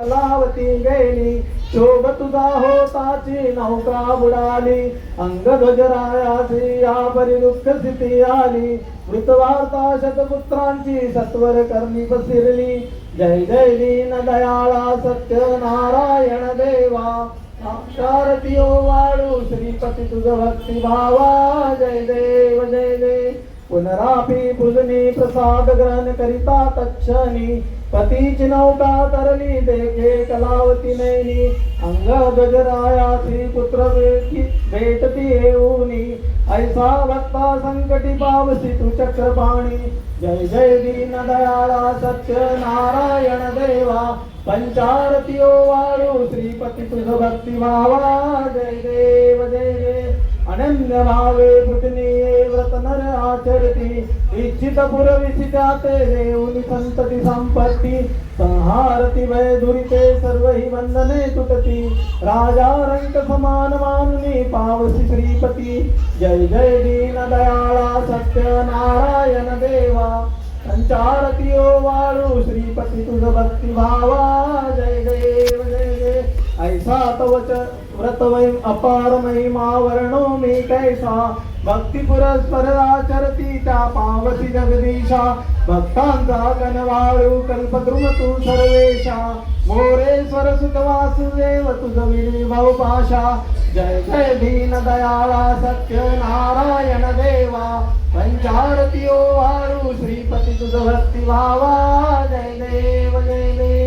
कलावती गेली, शोभ तुझा होताची नौका बुडाली, अंगध्वजरायाची या परी दुःख स्थिती आली, मृतवार्ता शतपुत्रांची सत्वर करणी पसरली, जय जय दीन दयाळा सत्यनारायण देवा, साक्षारती ओ वाळू श्रीपती तुझ भक्ती भावा, जय देव जय देव. पुनरापी पूजनी प्रसाद ग्रहण करिता तक्षणी, पतीची नौका तरली देखे कलावती नैनी, अंगध्वजरायाची पुत्र भेटती येऊनी, ऐसा भक्ता संकटी पावसी तू चक्रपाणी, जय जय दीन दयाळा सत्यनारायण देवा, पंचारती ओ वाळू श्रीपती तुझ भक्ती भावा, जय देव जय देव. अनन्य भावे पृथ्वी व्रत नर आचरती, इच्छित पुरविसी त्याते देऊनी संतती संपत्ती, संहारती भय दुरिते सर्व ही बंधने तुटती, राजा रंक समान मानुनी पावसी श्रीपती, जय जय दीन दयाळा सत्यनारायण देवा, संचारती ओ वाळू श्रीपती तुझ भक्ती भावा, जय देव जय देव. ऐसा तवच व्रतवै अपार महिमा वर्णो मी कैसा, भक्ती पुरस्पर आचरती त्या पावसी जगदीशा, भक्तांचा गणवाळू कल्पद्रुम तू सर्वेशा, मोरेश्वर सुत वासुदेव तुझ विभव पाशा, जय जय दीन दयाळा सत्यनारायण देवा, पंचारती ओ वाळू श्रीपती तुझ भक्ती भावा, जय देव जय देव.